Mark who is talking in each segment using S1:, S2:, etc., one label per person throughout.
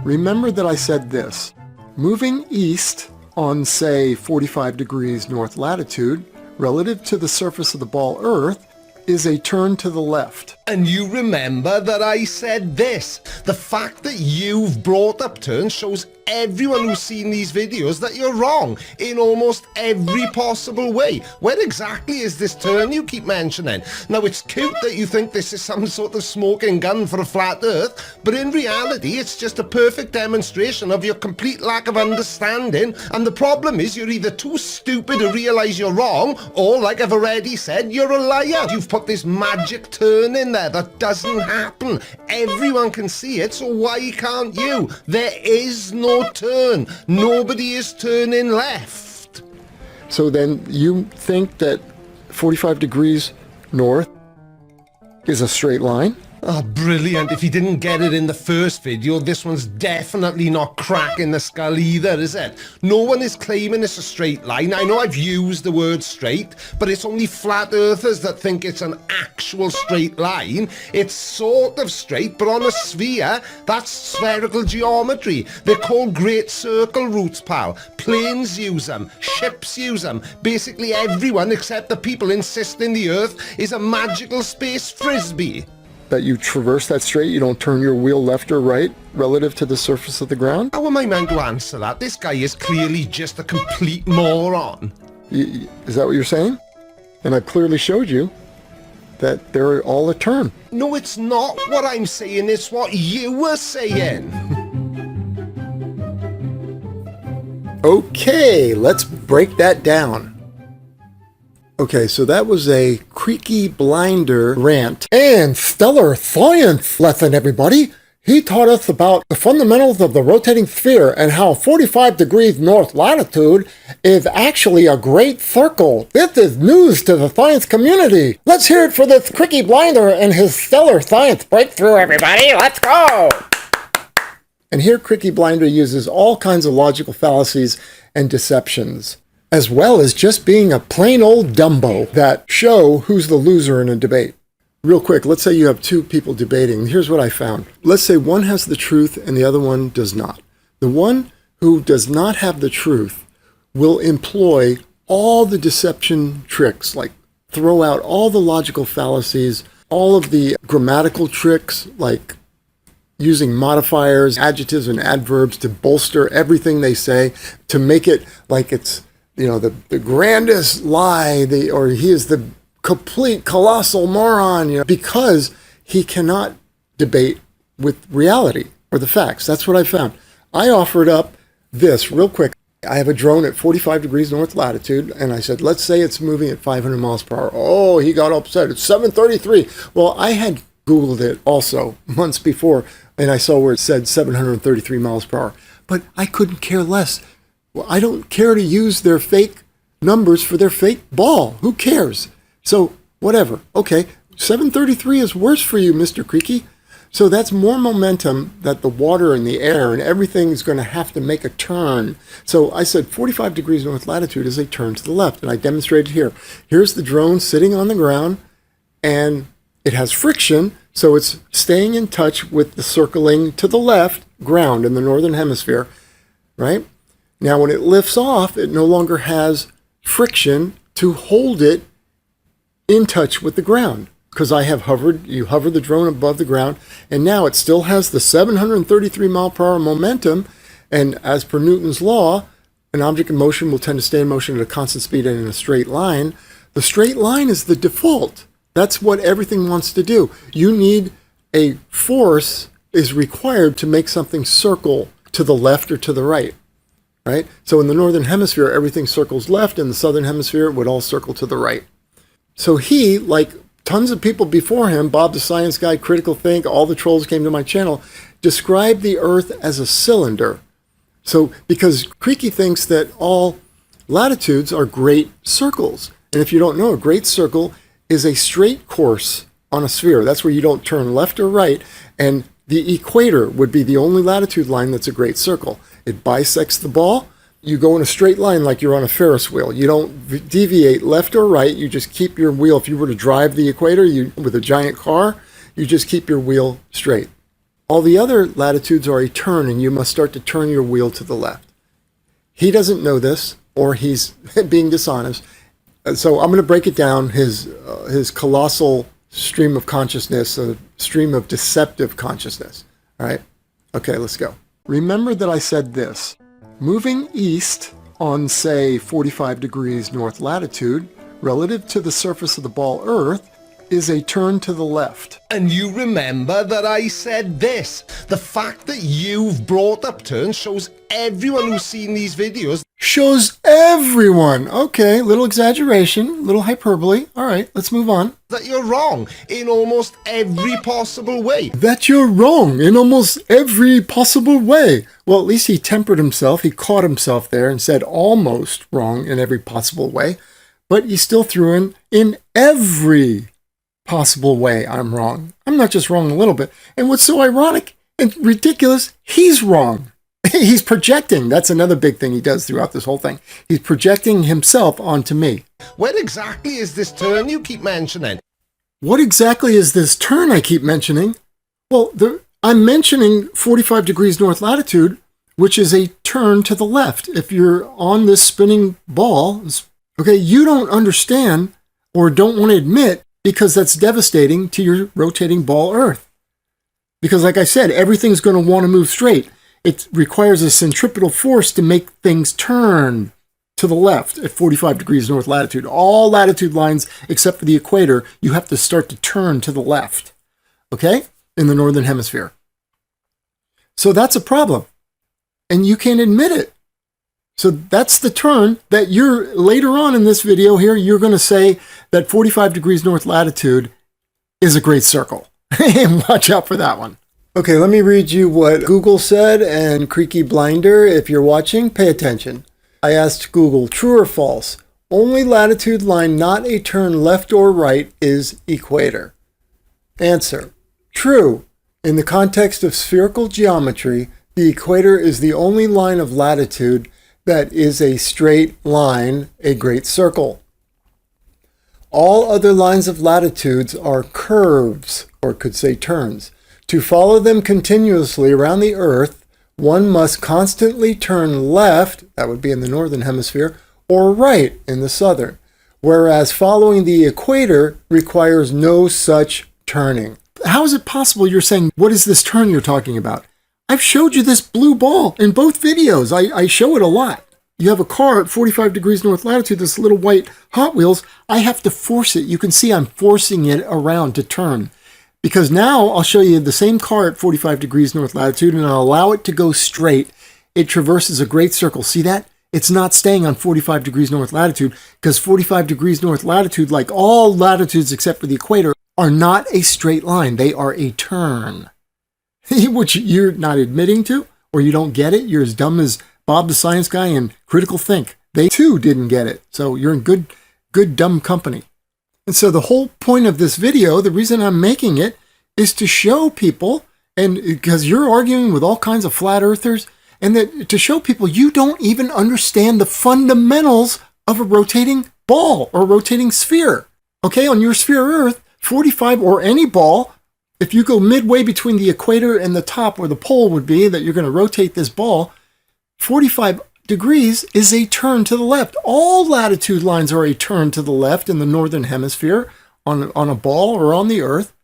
S1: Remember that I said this. Moving east on, say, 45 degrees north latitude, relative to the surface of the ball Earth, is a turn to the left.
S2: And you remember that I said this. The fact that you've brought up turns shows everyone who's seen these videos that you're wrong in almost every possible way. Where exactly is this turn you keep mentioning? Now, it's cute that you think this is some sort of smoking gun for a flat Earth, but in reality, it's just a perfect demonstration of your complete lack of understanding. And the problem is you're either too stupid to realize you're wrong, or, like I've already said, you're a liar. You've put this magic turn in there that doesn't happen. Everyone can see it, so why can't you? There is no turn. Nobody is turning left.
S1: So then you think that 45 degrees north is a straight line?
S2: Oh, brilliant. If you didn't get it in the first video, this one's definitely not cracking the skull either, is it? No one is claiming it's a straight line. I know I've used the word straight, but it's only flat earthers that think it's an actual straight line. It's sort of straight, but on a sphere, that's spherical geometry. They're called great circle routes, pal. Planes use them. Ships use them. Basically everyone except the people insisting the Earth is a magical space frisbee.
S1: That you traverse that straight, you don't turn your wheel left or right relative to the surface of the ground?
S2: How am I meant to answer that? This guy is clearly just a complete moron.
S1: Is that what you're saying? And I clearly showed you that they're all a turn.
S2: No, it's not what I'm saying, it's what you were saying.
S1: Okay, let's break that down. Okay, so that was a Cricky Blinder rant and stellar science lesson, everybody. He taught us about the fundamentals of the rotating sphere and how 45 degrees north latitude is actually a great circle. This is news to the science community. Let's hear it for this Cricky Blinder and his stellar science breakthrough, everybody. Let's go! And here Cricky Blinder uses all kinds of logical fallacies and deceptions, as well as just being a plain old Dumbo that show who's the loser in a debate. Real quick, let's say you have two people debating. Here's what I found. Let's say one has the truth and the other one does not. The one who does not have the truth will employ all the deception tricks, like throw out all the logical fallacies, all of the grammatical tricks, like using modifiers, adjectives, and adverbs to bolster everything they say, to make it like it's, you know, the grandest lie, or he is the complete colossal moron, you know, because he cannot debate with reality or the facts. That's what I found. I offered up this real quick. I have a drone at 45 degrees north latitude, and I said, let's say it's moving at 500 miles per hour. Oh, he got upset. It's 733. Well, I had Googled it also months before, and I saw where it said 733 miles per hour. But I couldn't care less. Well, I don't care to use their fake numbers for their fake ball. Who cares? So, whatever. Okay, 733 is worse for you, Mr. Creaky. So that's more momentum that the water and the air and everything is going to have to make a turn. So I said 45 degrees north latitude is a turn to the left, and I demonstrated here. Here's the drone sitting on the ground, and it has friction, so it's staying in touch with the circling to the left ground in the northern hemisphere, right? Now, when it lifts off, it no longer has friction to hold it in touch with the ground, because you hover the drone above the ground, and now it still has the 733 mile per hour momentum, and as per Newton's law, an object in motion will tend to stay in motion at a constant speed and in a straight line. The straight line is the default. That's what everything wants to do. You need a force is required to make something circle to the left or to the right. Right? So in the northern hemisphere, everything circles left. In the southern hemisphere, it would all circle to the right. So he, like tons of people before him, Bob the Science Guy, CriticalThink, all the trolls came to my channel, described the Earth as a cylinder. So because Creaky thinks that all latitudes are great circles. And if you don't know, a great circle is a straight course on a sphere. That's where you don't turn left or right. And the equator would be the only latitude line that's a great circle. It bisects the ball. You go in a straight line like you're on a Ferris wheel. You don't deviate left or right. You just keep your wheel. If you were to drive the equator with a giant car, you just keep your wheel straight. All the other latitudes are a turn, and you must start to turn your wheel to the left. He doesn't know this, or he's being dishonest. So I'm going to break it down, his colossal stream of consciousness, a stream of deceptive consciousness. All right? Okay, let's go. Remember that I said this. Moving east on, say, 45 degrees north latitude, relative to the surface of the ball Earth, is a turn to the left.
S2: And you remember that I said this. The fact that you've brought up turns shows everyone who's seen these videos.
S1: Shows everyone. Okay, little exaggeration, little hyperbole. All right, let's move on.
S2: That you're wrong in almost every possible way.
S1: That you're wrong in almost every possible way. Well, at least he tempered himself. He caught himself there and said almost wrong in every possible way. But he still threw in every possible way I'm wrong. I'm not just wrong a little bit. And what's so ironic and ridiculous, he's wrong. He's projecting. That's another big thing he does throughout this whole thing. He's projecting himself onto me.
S2: Where exactly is this turn you keep mentioning?
S1: What exactly is this turn I keep mentioning? Well, I'm mentioning 45 degrees north latitude, which is a turn to the left. If you're on this spinning ball, okay, you don't understand or don't want to admit, because that's devastating to your rotating ball Earth. Because like I said, everything's going to want to move straight. It requires a centripetal force to make things turn to the left at 45 degrees north latitude. All latitude lines, except for the equator, you have to start to turn to the left, okay, in the northern hemisphere. So that's a problem, and you can't admit it. So that's the turn that you're, later on in this video here, you're going to say that 45 degrees north latitude is a great circle. And watch out for that one. Okay, let me read you what Google said, and Cricky Blinder, if you're watching, pay attention. I asked Google, true or false? Only latitude line not a turn left or right is equator. Answer, true. In the context of spherical geometry, the equator is the only line of latitude that is a straight line, a great circle. All other lines of latitudes are curves, or could say turns. To follow them continuously around the Earth, one must constantly turn left, that would be in the northern hemisphere, or right in the southern, whereas following the equator requires no such turning. How is it possible you're saying, what is this turn you're talking about? I've showed you this blue ball in both videos. I show it a lot. You have a car at 45 degrees north latitude, this little white Hot Wheels. I have to force it. You can see I'm forcing it around to turn. Because now I'll show you the same car at 45 degrees north latitude, and I'll allow it to go straight. It traverses a great circle. See that? It's not staying on 45 degrees north latitude, because 45 degrees north latitude, like all latitudes except for the equator, are not a straight line. They are a turn. Which you're not admitting to, or you don't get it. You're as dumb as Bob the Science Guy and CriticalThink. They too didn't get it. So you're in good dumb company. And so the whole point of this video, the reason I'm making it, is to show people, and because you're arguing with all kinds of flat earthers, and that to show people you don't even understand the fundamentals of a rotating ball or rotating sphere. Okay, on your sphere Earth, 45 or any ball, if you go midway between the equator and the top where the pole would be that you're going to rotate this ball, 45 degrees is a turn to the left. All latitude lines are a turn to the left in the northern hemisphere on a ball or on the Earth,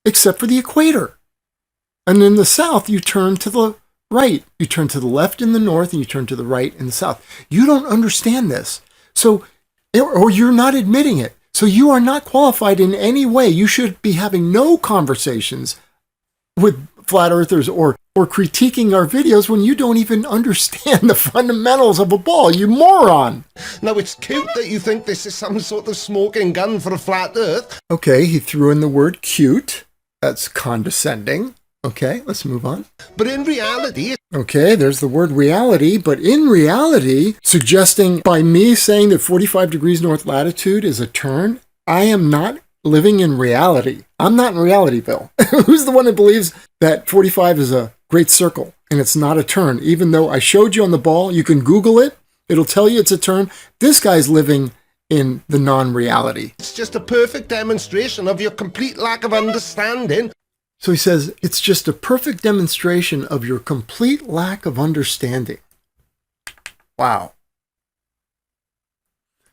S1: except for the equator. And in the south, you turn to the right. You turn to the left in the north, and you turn to the right in the south. You don't understand this. So, or you're not admitting it. So you are not qualified in any way. You should be having no conversations with flat earthers or critiquing our videos when you don't even understand the fundamentals of a ball, you moron.
S2: Now, it's cute that you think this is some sort of smoking gun for a flat earth.
S1: Okay, he threw in the word cute. That's condescending. Okay, let's move on.
S2: But in reality...
S1: Okay, there's the word reality, but in reality, suggesting by me saying that 45 degrees north latitude is a turn, I am not living in reality. I'm not in Realityville. Who's the one that believes that 45 is a great circle? and it's not a turn. Even though I showed you on the ball, you can Google it. It'll tell you it's a turn. This guy's living in the non-reality.
S2: It's just a perfect demonstration of your complete lack of understanding.
S1: So he says, it's just a perfect demonstration of your complete lack of understanding. Wow.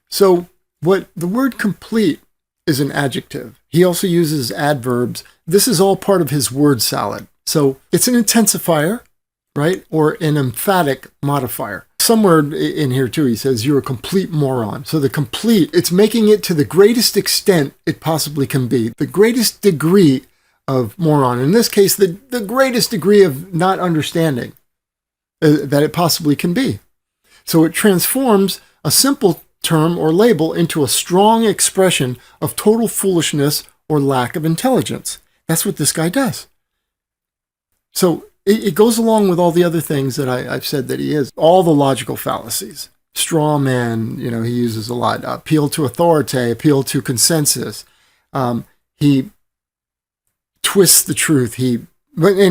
S1: So what the word complete is an adjective. He also uses adverbs. This is all part of his word salad. So it's an intensifier, right? Or an emphatic modifier. Somewhere in here too, he says, you're a complete moron. So the complete, it's making it to the greatest extent it possibly can be. The greatest degree of moron. In this case, the greatest degree of not understanding that it possibly can be. So it transforms a simple term or label into a strong expression of total foolishness or lack of intelligence. That's what this guy does. So it goes along with all the other things that I've said that he is. All the logical fallacies. Straw man, he uses a lot. Appeal to authority, appeal to consensus. He twists the truth. And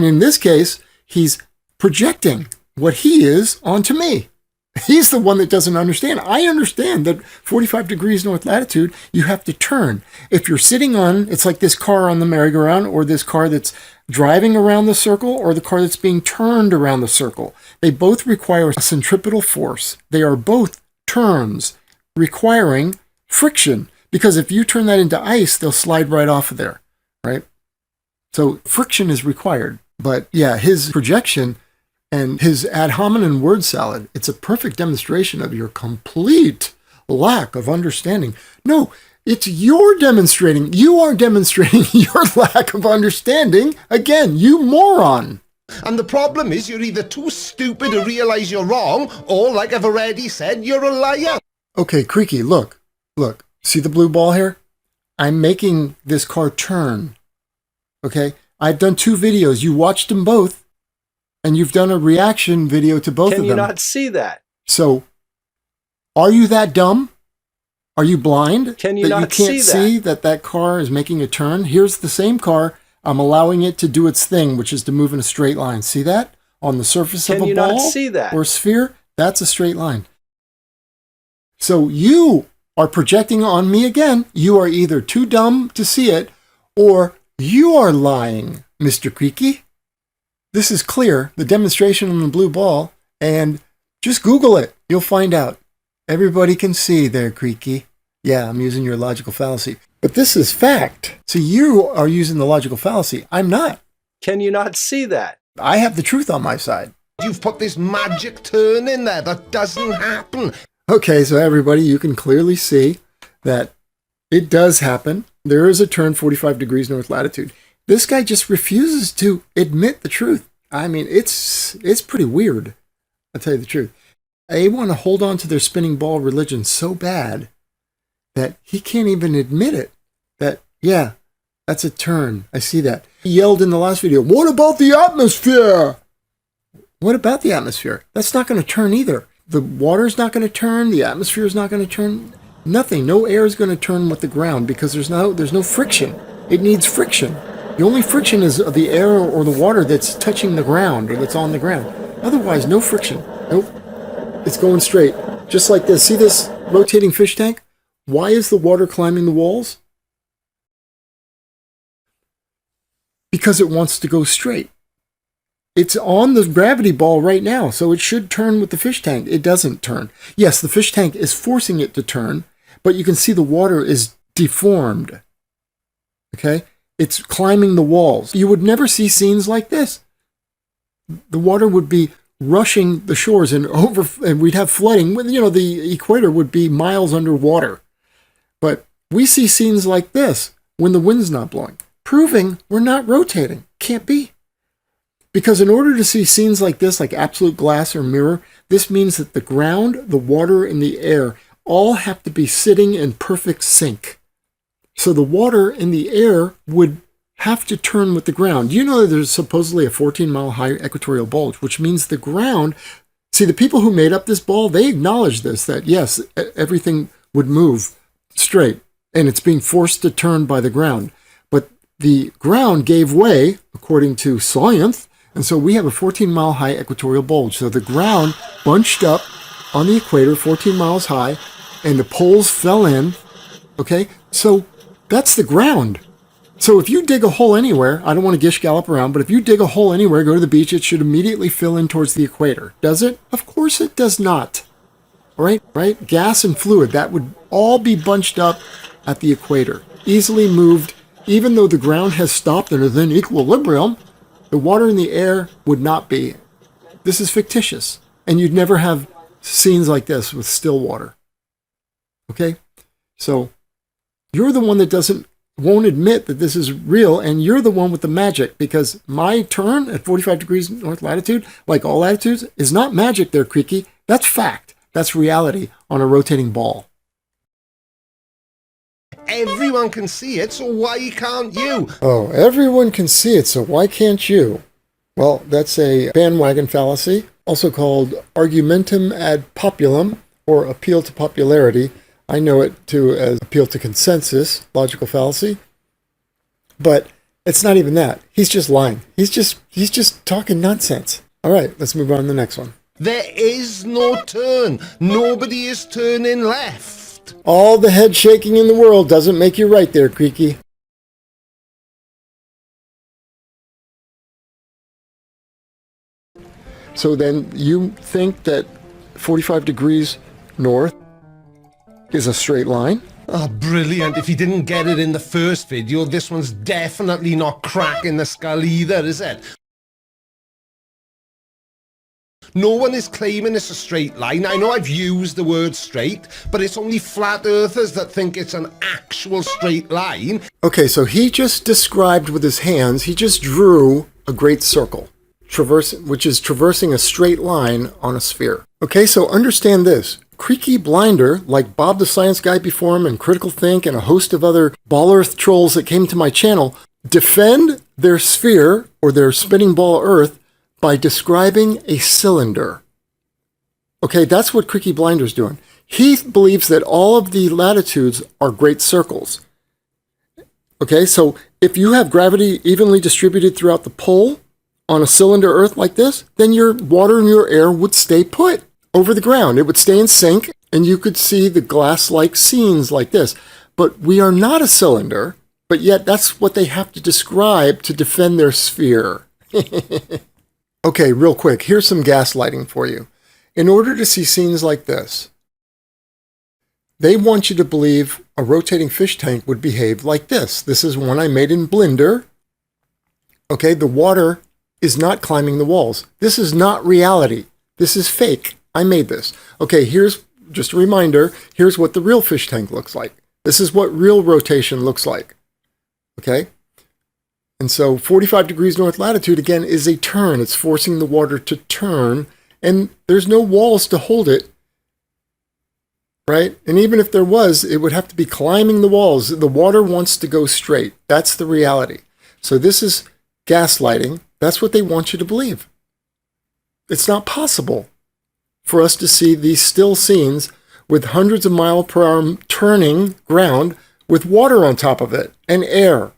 S1: in this case, he's projecting what he is onto me. He's the one that doesn't understand. I understand that 45 degrees north latitude, you have to turn. If you're sitting on, it's like this car on the merry-go-round, or this car that's driving around the circle, or the car that's being turned around the circle. They both require a centripetal force. They are both turns requiring friction, because if you turn that into ice, they'll slide right off of there, right? So friction is required. But yeah, his projection and his ad hominem word salad, it's a perfect demonstration of your complete lack of understanding. No, it's your demonstrating. You are demonstrating your lack of understanding. Again, you moron.
S2: And the problem is you're either too stupid to realize you're wrong, or like I've already said, you're a liar.
S1: Okay, Creaky, look. See the blue ball here? I'm making this car turn. Okay? I've done 2 videos. You watched them both. And you've done a reaction video to both of them.
S3: Can you not see that?
S1: So, are you that dumb? Are you blind?
S3: Can you
S1: that
S3: not
S1: you can't see that car is making a turn? Here's the same car. I'm allowing it to do its thing, which is to move in a straight line. See that? On the surface of a ball?
S3: Can you not see that?
S1: Or sphere? That's a straight line. So you are projecting on me again. You are either too dumb to see it, or you are lying, Mr. Creaky. This is clear, the demonstration on the blue ball, and just Google it. You'll find out. Everybody can see there, Creaky. Yeah, I'm using your logical fallacy. But this is fact. So you are using the logical fallacy. I'm not.
S3: Can you not see that?
S1: I have the truth on my side.
S2: You've put this magic turn in there. That doesn't happen.
S1: Okay, so everybody, you can clearly see that it does happen. There is a turn 45 degrees north latitude. This guy just refuses to admit the truth. I mean, it's pretty weird. I'll tell you the truth. They want to hold on to their spinning ball religion so bad that he can't even admit it. That, yeah, that's a turn. I see that. He yelled in the last video, what about the atmosphere? What about the atmosphere? That's not going to turn either. The water's not going to turn. The atmosphere is not going to turn. Nothing. No air is going to turn with the ground because there's no friction. It needs friction. The only friction is the air or the water that's touching the ground or that's on the ground. Otherwise, no friction. Nope. It's going straight. Just like this. See this rotating fish tank? Why is the water climbing the walls? Because it wants to go straight. It's on the gravity ball right now, so it should turn with the fish tank. It doesn't turn. Yes, the fish tank is forcing it to turn, but you can see the water is deformed. Okay? It's climbing the walls. You would never see scenes like this. The water would be rushing the shores and we'd have flooding. The equator would be miles underwater. But we see scenes like this when the wind's not blowing, proving we're not rotating. Can't be. Because in order to see scenes like this, like absolute glass or mirror, this means that the ground, the water, and the air all have to be sitting in perfect sync. So the water and the air would have to turn with the ground. You know that there's supposedly a 14-mile high equatorial bulge, which means the ground... See, the people who made up this ball, they acknowledge this, that yes, everything would move straight, and it's being forced to turn by the ground. But the ground gave way, according to science, And so we have a 14-mile high equatorial bulge. So the ground bunched up on the equator, 14 miles high, and the poles fell in. Okay, so that's the ground. So if you dig a hole anywhere, I don't want to gish gallop around, but if you dig a hole anywhere, go to the beach, it should immediately fill in towards the equator. Does it? Of course it does not. All right? Gas and fluid, that would all be bunched up at the equator, easily moved. Even though the ground has stopped and is in equilibrium, the water in the air would not be. This is fictitious. And you'd never have scenes like this with still water. Okay? So you're the one that won't admit that this is real, and you're the one with the magic, because my turn at 45 degrees north latitude, like all latitudes, is not magic there, Creaky. That's fact. That's reality on a rotating ball.
S2: Everyone can see it, so why can't you?
S1: Oh, everyone can see it, so why can't you? Well, that's a bandwagon fallacy, also called argumentum ad populum, or appeal to popularity. I know it too as appeal to consensus, logical fallacy. But it's not even that. He's just lying. He's just talking nonsense. All right, let's move on to the next one.
S2: There is no turn. Nobody is turning left.
S1: All the head shaking in the world doesn't make you right there, Creaky. So then you think that 45 degrees north is a straight line?
S2: Oh, brilliant. If you didn't get it in the first video, this one's definitely not cracking the skull either, is it? No one is claiming it's a straight line. I know I've used the word straight, but it's only flat earthers that think it's an actual straight line.
S1: Okay, so he just described with his hands, he just drew a great circle, which is traversing a straight line on a sphere. Okay, so understand this. Cricky Blinder, like Bob the Science Guy before him and CriticalThink and a host of other ball earth trolls that came to my channel, defend their sphere or their spinning ball earth by describing a cylinder. Okay, that's what Cricky Blinder's doing. He believes that all of the latitudes are great circles. Okay, so if you have gravity evenly distributed throughout the pole on a cylinder earth like this, then your water and your air would stay put over the ground. It would stay in sync, and you could see the glass-like scenes like this. But we are not a cylinder, but yet that's what they have to describe to defend their sphere. Okay, real quick, here's some gaslighting for you. In order to see scenes like this, they want you to believe a rotating fish tank would behave like this. This is one I made in Blender. Okay, the water is not climbing the walls. This is not reality. This is fake. I made this. Okay, here's just a reminder. Here's what the real fish tank looks like. This is what real rotation looks like. Okay? And so 45 degrees north latitude, again, is a turn. It's forcing the water to turn, and there's no walls to hold it, right? And even if there was, it would have to be climbing the walls. The water wants to go straight. That's the reality. So this is gaslighting. That's what they want you to believe. It's not possible for us to see these still scenes with hundreds of miles per hour turning ground with water on top of it and air.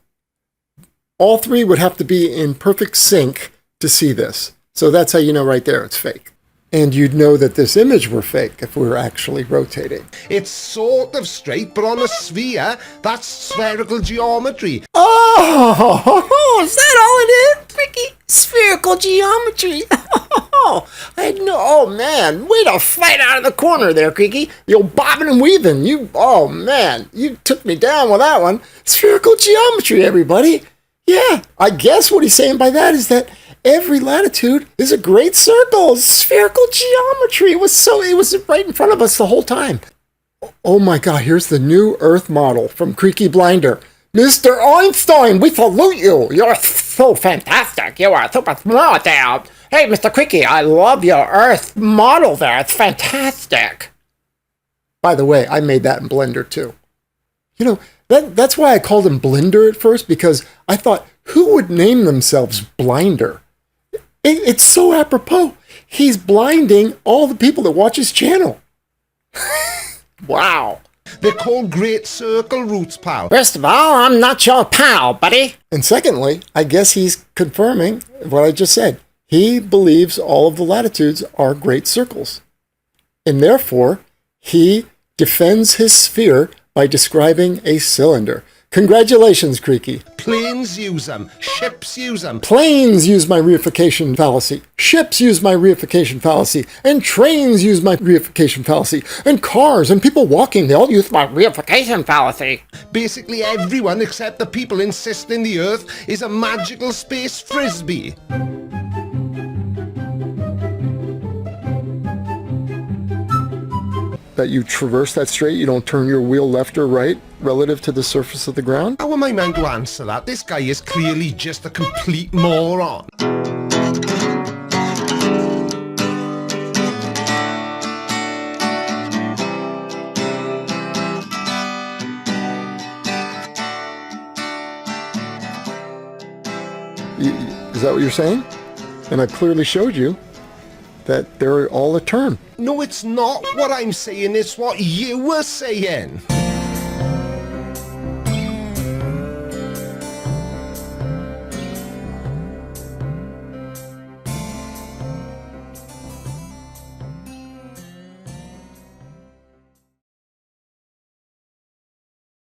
S1: All three would have to be in perfect sync to see this. So that's how you know right there it's fake. And you'd know that this image were fake if we were actually rotating.
S2: It's sort of straight, but on a sphere, that's spherical geometry.
S4: Oh, is that all it is, Cricky? Spherical geometry. Oh man, way to fight out of the corner there, Cricky. The old bobbing and weaving. Oh man, you took me down with that one. Spherical geometry, everybody. Yeah, I guess what he's saying by that is that every latitude is a great circle. Spherical geometry. It was right in front of us the whole time.
S1: Oh my God, here's the new Earth model from Cricky Blinder. Mr. Einstein, we salute you.
S4: You're so fantastic. You are super smart there. Hey, Mr. Cricky, I love your Earth model there. It's fantastic.
S1: By the way, I made that in Blender too. You know, that's why I called him Blinder at first, because I thought, who would name themselves Blinder? It's so apropos. He's blinding all the people that watch his channel.
S4: Wow.
S2: They're called great circle roots, pal.
S4: First of all, I'm not your pal, buddy.
S1: And secondly, I guess he's confirming what I just said. He believes all of the latitudes are great circles. And therefore, he defends his sphere by describing a cylinder. Congratulations, Creaky.
S2: Planes use them. Ships use them.
S1: Planes use my reification fallacy. Ships use my reification fallacy. And trains use my reification fallacy. And cars and people walking, they all use my reification fallacy.
S2: Basically everyone except the people insisting the Earth is a magical space frisbee.
S1: That you traverse that straight, you don't turn your wheel left or right relative to the surface of the ground?
S2: How am I meant to answer that? This guy is clearly just a complete moron.
S1: Is that what you're saying? And I clearly showed you that they're all a term.
S2: No, it's not what I'm saying, it's what you were saying.